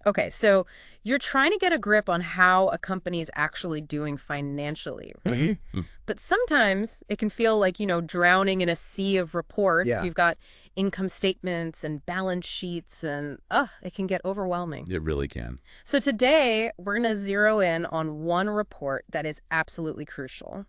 Okay, so you're trying to get a grip on how a company is actually doing financially, right? But sometimes it can feel like, drowning in a sea of reports. Yeah, You've got income statements and balance sheets, and it can get overwhelming. it really can. So today, we're going to zero in on one report that is absolutely crucial,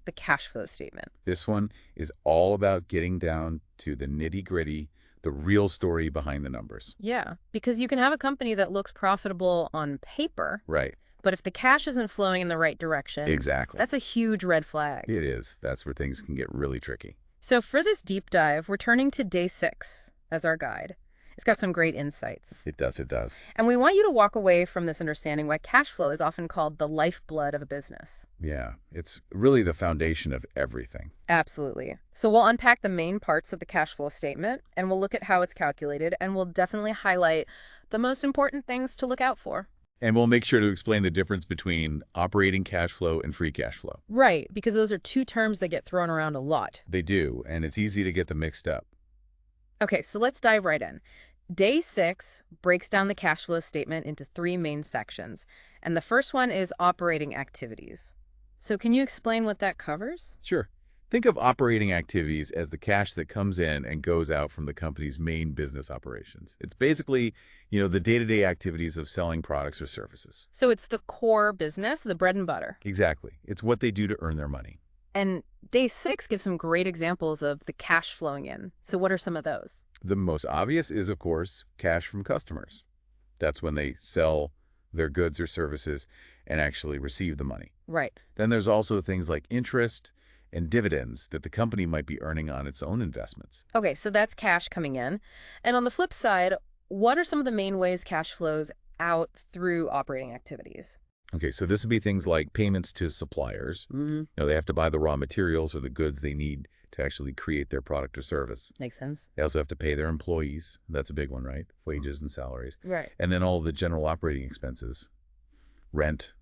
the cash flow statement. This one is all about getting down to the nitty-gritty, the real story behind the numbers. Yeah, because you can have a company that looks profitable on paper, Right. but if the cash isn't flowing in the right direction, Exactly. that's a huge red flag. It is. That's where things can get really tricky. So for this deep dive, we're turning to day 6 as our guide. It's got some great insights. It does. It does. And we want you to walk away from this understanding why cash flow is often called the lifeblood of a business. Yeah. It's really the foundation of everything. Absolutely. So we'll unpack the main parts of the cash flow statement, and we'll look at how it's calculated, and we'll definitely highlight the most important things to look out for. And we'll make sure to explain the difference between operating cash flow and free cash flow. Right, because those are two terms that get thrown around a lot. They do, and it's easy to get them mixed up. Okay, so let's dive right in. Day 6 breaks down the cash flow statement into 3 main sections, and the first one is operating activities. So can you explain what that covers? Sure. Think of operating activities as the cash that comes in and goes out from the company's main business operations. It's basically, the day-to-day activities of selling products or services. So it's the core business, the bread and butter. Exactly. It's what they do to earn their money. And day 6 gives some great examples of the cash flowing in. So what are some of those? The most obvious is, of course, cash from customers. That's when they sell their goods or services and actually receive the money. Right. Then there's also things like interest and dividends that the company might be earning on its own investments. Okay, so that's cash coming in. And on the flip side, what are some of the main ways cash flows out through operating activities? Okay, so this would be things like payments to suppliers. They have to buy the raw materials or the goods they need to actually create their product or service. Makes sense. They also have to pay their employees. That's a big one, right? Wages and salaries. Right. And then all the general operating expenses, rent,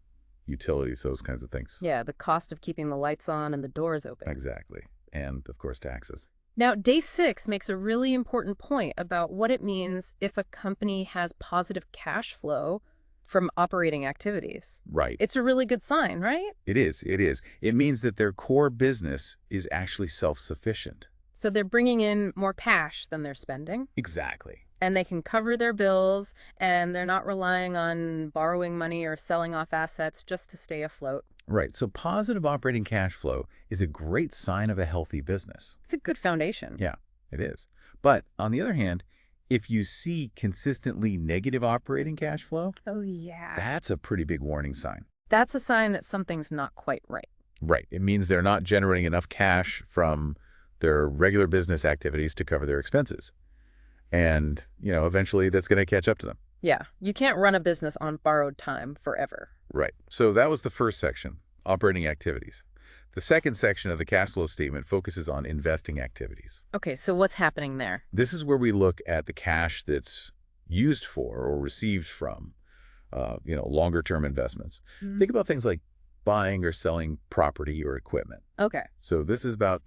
utilities, those kinds of things. Yeah, the cost of keeping the lights on and the doors open. Exactly. And, of course, taxes. Now, day 6 makes a really important point about what it means if a company has positive cash flow from operating activities. Right. It's a really good sign, right? It is. It is. It means that their core business is actually self-sufficient. So they're bringing in more cash than they're spending, Exactly. and they can cover their bills, and they're not relying on borrowing money or selling off assets just to stay afloat. Right. So positive operating cash flow is a great sign of a healthy business. It's a good foundation. Yeah, it is. But on the other hand, if you see consistently negative operating cash flow, Oh, yeah. that's a pretty big warning sign. That's a sign that something's not quite right. Right. It means they're not generating enough cash from their regular business activities to cover their expenses. And, eventually that's going to catch up to them. Yeah, you can't run a business on borrowed time forever. Right. So that was the first section, operating activities. The second section of the cash flow statement focuses on investing activities. Okay, so what's happening there? This is where we look at the cash that's used for or received from, longer-term investments. Think about things like buying or selling property or equipment. Okay. So this is about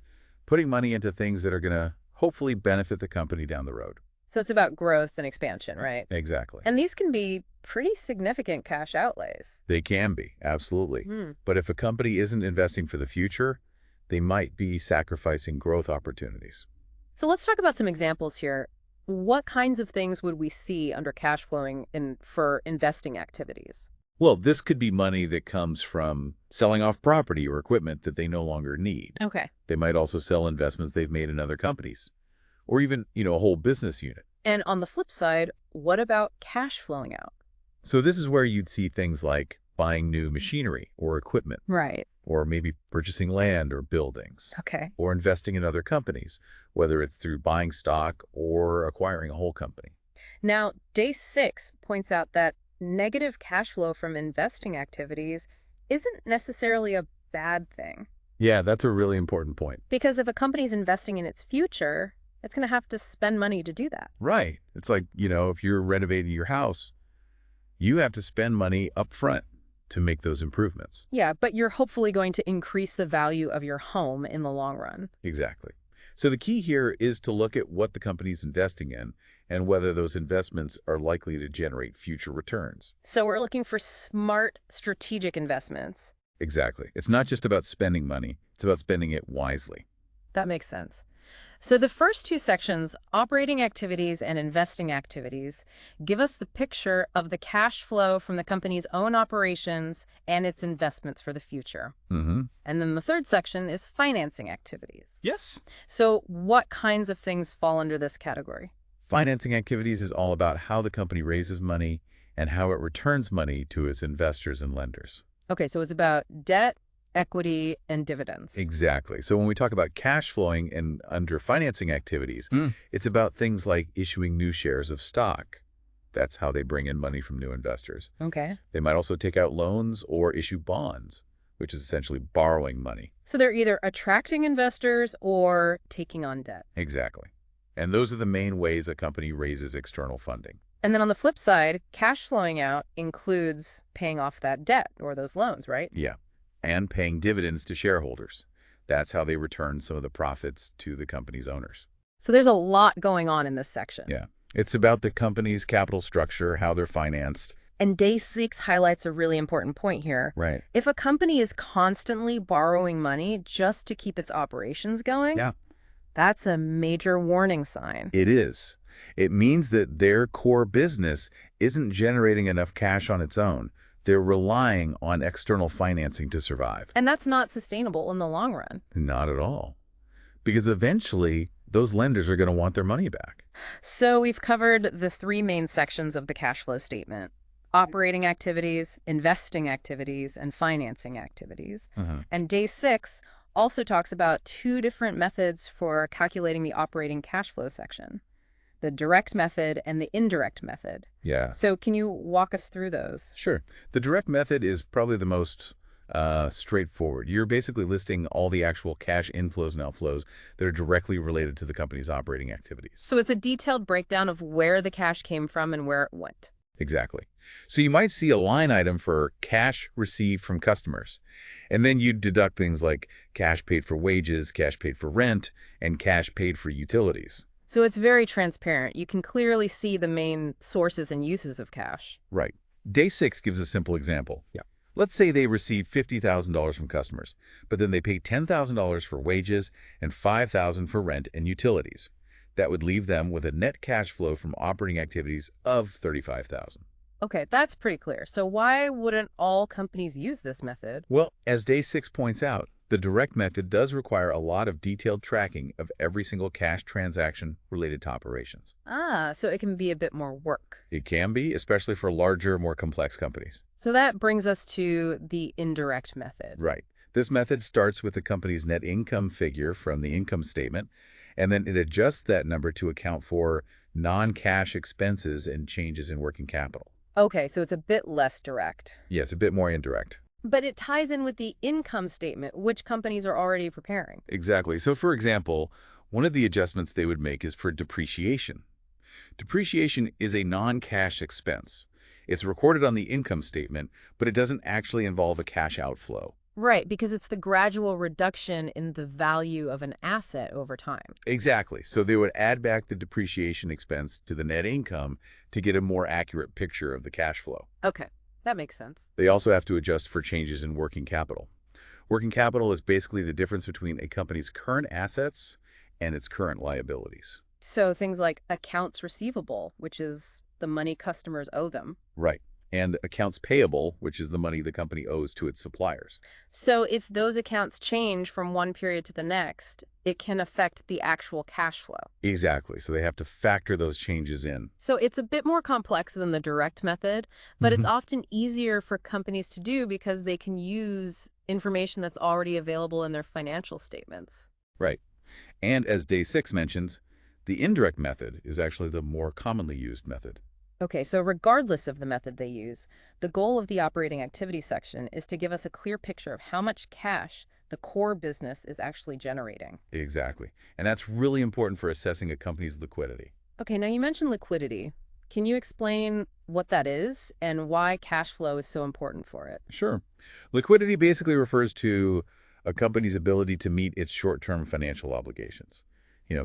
putting money into things that are going to hopefully benefit the company down the road. So it's about growth and expansion, right? Exactly. And these can be pretty significant cash outlays. They can be, absolutely. But if a company isn't investing for the future, they might be sacrificing growth opportunities. So let's talk about some examples here. What kinds of things would we see under cash flowing for investing activities? Well, this could be money that comes from selling off property or equipment that they no longer need. Okay. They might also sell investments they've made in other companies, or even, a whole business unit. And on the flip side, what about cash flowing out? So this is where you'd see things like buying new machinery or equipment, Right. or maybe purchasing land or buildings, Okay. or investing in other companies, whether it's through buying stock or acquiring a whole company. Now, day 6 points out that negative cash flow from investing activities isn't necessarily a bad thing. Yeah, that's a really important point. Because if a company's investing in its future, it's going to have to spend money to do that. Right. It's like, if you're renovating your house, you have to spend money up front to make those improvements. Yeah, but you're hopefully going to increase the value of your home in the long run. Exactly. So the key here is to look at what the company's investing in and whether those investments are likely to generate future returns. So we're looking for smart, strategic investments. Exactly. It's not just about spending money, it's about spending it wisely. That makes sense. So the first two sections, operating activities and investing activities, give us the picture of the cash flow from the company's own operations and its investments for the future. Mm-hmm. And then the third section is financing activities. Yes. So what kinds of things fall under this category? Financing activities is all about how the company raises money and how it returns money to its investors and lenders. Okay, so it's about debt, equity, and dividends. Exactly. So when we talk about cash flowing and under financing activities, it's about things like issuing new shares of stock. That's how they bring in money from new investors. Okay. They might also take out loans or issue bonds, which is essentially borrowing money. So they're either attracting investors or taking on debt. Exactly. And those are the main ways a company raises external funding. And then on the flip side, cash flowing out includes paying off that debt or those loans, right? Yeah. And paying dividends to shareholders. That's how they return some of the profits to the company's owners. So there's a lot going on in this section. Yeah. It's about the company's capital structure, how they're financed. And day 6 highlights a really important point here. Right. If a company is constantly borrowing money just to keep its operations going, Yeah. that's a major warning sign. It is. It means that their core business isn't generating enough cash on its own. They're relying on external financing to survive. And that's not sustainable in the long run. Not at all. Because eventually, those lenders are going to want their money back. So we've covered the 3 main sections of the cash flow statement: operating activities, investing activities, and financing activities. And day 6 also talks about 2 different methods for calculating the operating cash flow section: the direct method and the indirect method. Yeah. So can you walk us through those? Sure. The direct method is probably the most straightforward. You're basically listing all the actual cash inflows and outflows that are directly related to the company's operating activities. So it's a detailed breakdown of where the cash came from and where it went. Exactly. So you might see a line item for cash received from customers, and then you deduct things like cash paid for wages, cash paid for rent, and cash paid for utilities. So it's very transparent. You can clearly see the main sources and uses of cash. Right. Day 6 gives a simple example. Yeah. Let's say they receive $50,000 from customers, but then they pay $10,000 for wages and $5,000 for rent and utilities. That would leave them with a net cash flow from operating activities of $35,000. Okay, that's pretty clear. So why wouldn't all companies use this method? Well, as Day 6 points out, the direct method does require a lot of detailed tracking of every single cash transaction related to operations. So it can be a bit more work. It can be, especially for larger, more complex companies. So that brings us to the indirect method. Right. This method starts with the company's net income figure from the income statement, and then it adjusts that number to account for non-cash expenses and changes in working capital. Okay, so it's a bit less direct. Yeah, it's a bit more indirect. But it ties in with the income statement, which companies are already preparing. Exactly. So, for example, one of the adjustments they would make is for depreciation. Depreciation is a non-cash expense. It's recorded on the income statement, but it doesn't actually involve a cash outflow. Right, because it's the gradual reduction in the value of an asset over time. Exactly. So they would add back the depreciation expense to the net income to get a more accurate picture of the cash flow. Okay, that makes sense. They also have to adjust for changes in working capital. Working capital is basically the difference between a company's current assets and its current liabilities. So things like accounts receivable, which is the money customers owe them. Right. And accounts payable, which is the money the company owes to its suppliers. So if those accounts change from one period to the next, it can affect the actual cash flow. Exactly. So they have to factor those changes in. So it's a bit more complex than the direct method, but it's often easier for companies to do because they can use information that's already available in their financial statements. Right. And as Day 6 mentions, the indirect method is actually the more commonly used method. Okay, so regardless of the method they use, the goal of the operating activity section is to give us a clear picture of how much cash the core business is actually generating. Exactly. And that's really important for assessing a company's liquidity. Okay, now you mentioned liquidity. Can you explain what that is and why cash flow is so important for it? Sure. Liquidity basically refers to a company's ability to meet its short-term financial obligations.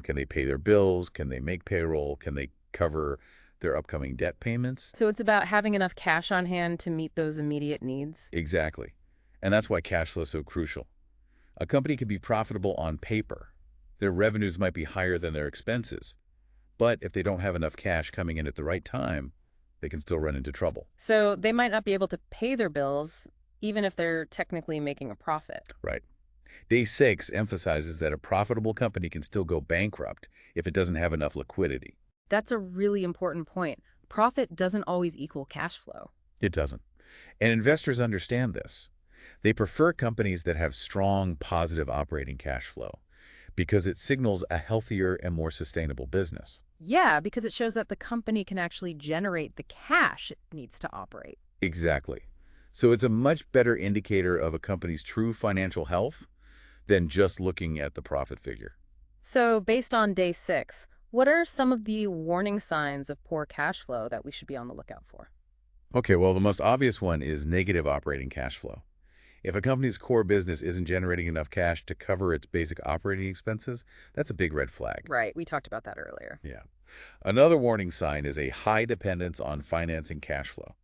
Can they pay their bills? Can they make payroll? Can they cover their upcoming debt payments? So it's about having enough cash on hand to meet those immediate needs. Exactly. And that's why cash flow is so crucial. A company can be profitable on paper. Their revenues might be higher than their expenses. But if they don't have enough cash coming in at the right time, they can still run into trouble. So they might not be able to pay their bills, even if they're technically making a profit. Right. Day 6 emphasizes that a profitable company can still go bankrupt if it doesn't have enough liquidity. That's a really important point. Profit doesn't always equal cash flow. It doesn't. And investors understand this. They prefer companies that have strong, positive operating cash flow because it signals a healthier and more sustainable business. Yeah, because it shows that the company can actually generate the cash it needs to operate. Exactly. So it's a much better indicator of a company's true financial health than just looking at the profit figure. So based on day 6, what are some of the warning signs of poor cash flow that we should be on the lookout for? Okay, well, the most obvious one is negative operating cash flow. If a company's core business isn't generating enough cash to cover its basic operating expenses, that's a big red flag. Right, we talked about that earlier. Yeah. Another warning sign is a high dependence on financing cash flow.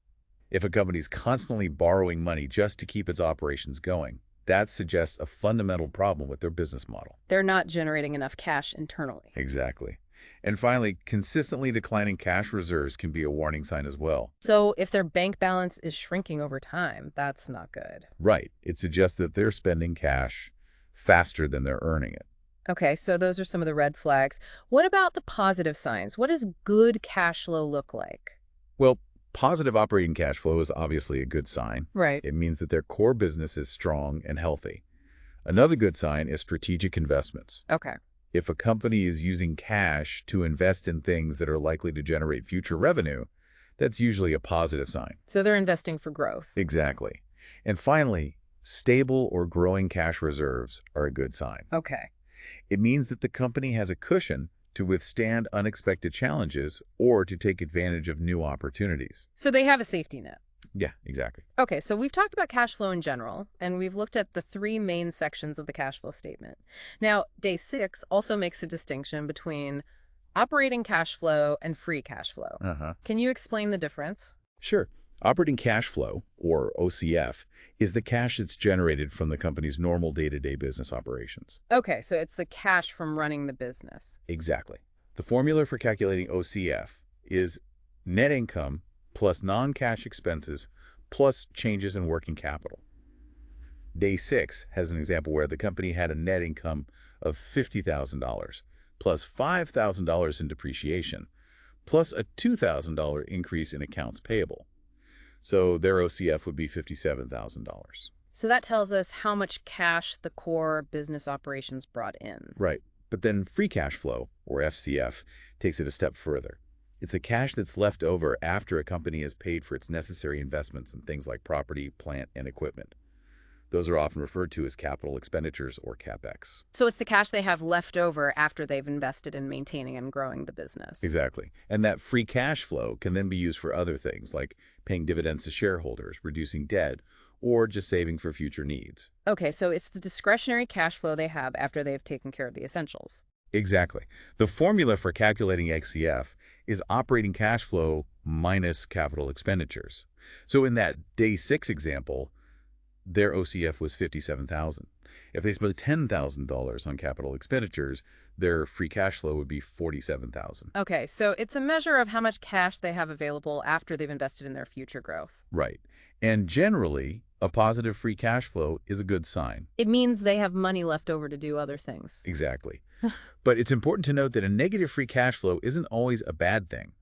If a company's constantly borrowing money just to keep its operations going, that suggests a fundamental problem with their business model. They're not generating enough cash internally. Exactly. And finally, consistently declining cash reserves can be a warning sign as well. So if their bank balance is shrinking over time, that's not good. Right. It suggests that they're spending cash faster than they're earning it. Okay, so those are some of the red flags. What about the positive signs? What does good cash flow look like? Well, positive operating cash flow is obviously a good sign. Right. It means that their core business is strong and healthy. Another good sign is strategic investments. Okay. If a company is using cash to invest in things that are likely to generate future revenue, that's usually a positive sign. So they're investing for growth. Exactly. And finally, stable or growing cash reserves are a good sign. Okay. It means that the company has a cushion to withstand unexpected challenges or to take advantage of new opportunities. So they have a safety net. Yeah, exactly. Okay, so we've talked about cash flow in general, and we've looked at the 3 main sections of the cash flow statement. Now, day 6 also makes a distinction between operating cash flow and free cash flow. Uh-huh. Can you explain the difference? Sure. Operating cash flow, or OCF, is the cash that's generated from the company's normal day-to-day business operations. Okay, so it's the cash from running the business. Exactly. The formula for calculating OCF is net income plus non-cash expenses plus changes in working capital. Day 6 has an example where the company had a net income of $50,000 plus $5,000 in depreciation plus a $2,000 increase in accounts payable. So their OCF would be $57,000. So that tells us how much cash the core business operations brought in. Right. But then free cash flow, or FCF, takes it a step further. It's the cash that's left over after a company has paid for its necessary investments in things like property, plant, and equipment. Those are often referred to as capital expenditures or CapEx. So it's the cash they have left over after they've invested in maintaining and growing the business. Exactly. And that free cash flow can then be used for other things like paying dividends to shareholders, reducing debt, or just saving for future needs. Okay, so it's the discretionary cash flow they have after they've taken care of the essentials. Exactly. The formula for calculating XCF is operating cash flow minus capital expenditures. So in that day 6 example, their OCF was $57,000. If they spent $10,000 on capital expenditures, their free cash flow would be $47,000. Okay, so it's a measure of how much cash they have available after they've invested in their future growth. Right. And generally, a positive free cash flow is a good sign. It means they have money left over to do other things. Exactly. But it's important to note that a negative free cash flow isn't always a bad thing.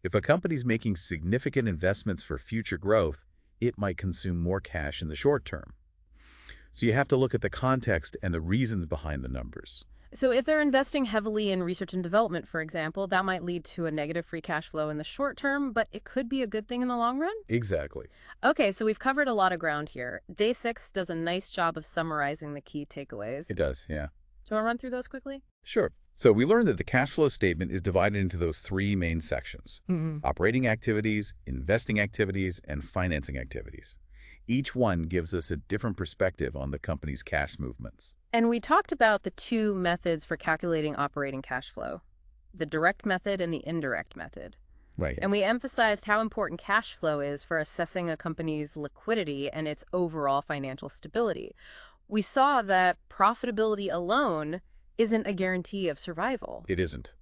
If a company's making significant investments for future growth, it might consume more cash in the short term. So you have to look at the context and the reasons behind the numbers. So if they're investing heavily in research and development, for example, that might lead to a negative free cash flow in the short term, but it could be a good thing in the long run? Exactly. Okay, so we've covered a lot of ground here. Day 6 does a nice job of summarizing the key takeaways. It does, yeah. Do you want to run through those quickly? Sure. So we learned that the cash flow statement is divided into those 3 main sections: operating activities, investing activities, and financing activities. Each one gives us a different perspective on the company's cash movements. And we talked about the two methods for calculating operating cash flow, the direct method and the indirect method. Right. And we emphasized how important cash flow is for assessing a company's liquidity and its overall financial stability. We saw that profitability alone isn't a guarantee of survival. It isn't.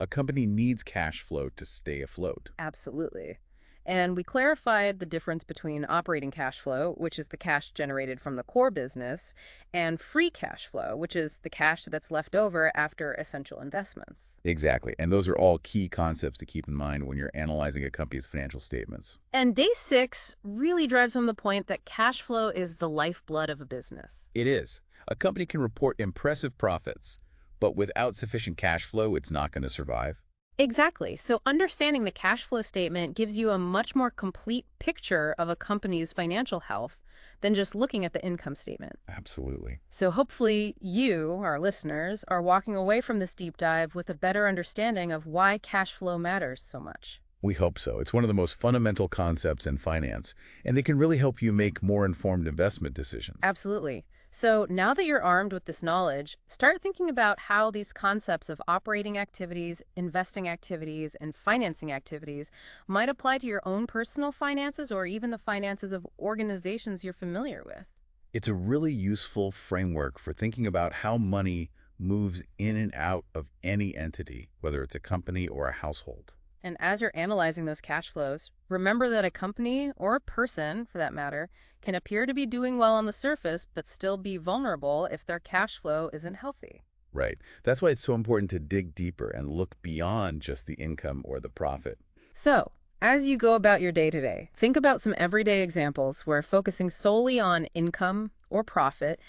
A company needs cash flow to stay afloat. Absolutely. And we clarified the difference between operating cash flow, which is the cash generated from the core business, and free cash flow, which is the cash that's left over after essential investments. Exactly. And those are all key concepts to keep in mind when you're analyzing a company's financial statements. And day 6 really drives home the point that cash flow is the lifeblood of a business. It is. A company can report impressive profits, but without sufficient cash flow, it's not going to survive. Exactly. So understanding the cash flow statement gives you a much more complete picture of a company's financial health than just looking at the income statement. Absolutely. So hopefully you, our listeners, are walking away from this deep dive with a better understanding of why cash flow matters so much. We hope so. It's one of the most fundamental concepts in finance, and they can really help you make more informed investment decisions. Absolutely. So now that you're armed with this knowledge, start thinking about how these concepts of operating activities, investing activities, and financing activities might apply to your own personal finances or even the finances of organizations you're familiar with. It's a really useful framework for thinking about how money moves in and out of any entity, whether it's a company or a household. And as you're analyzing those cash flows, remember that a company, or a person for that matter, can appear to be doing well on the surface, but still be vulnerable if their cash flow isn't healthy. Right. That's why it's so important to dig deeper and look beyond just the income or the profit. So, as you go about your day-to-day, think about some everyday examples where focusing solely on income or profit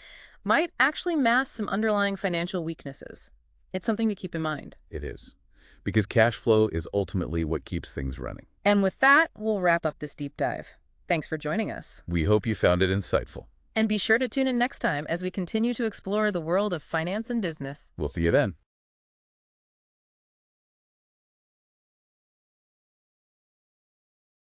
might actually mask some underlying financial weaknesses. It's something to keep in mind. It is. Because cash flow is ultimately what keeps things running. And with that, we'll wrap up this deep dive. Thanks for joining us. We hope you found it insightful. And be sure to tune in next time as we continue to explore the world of finance and business. We'll see you then.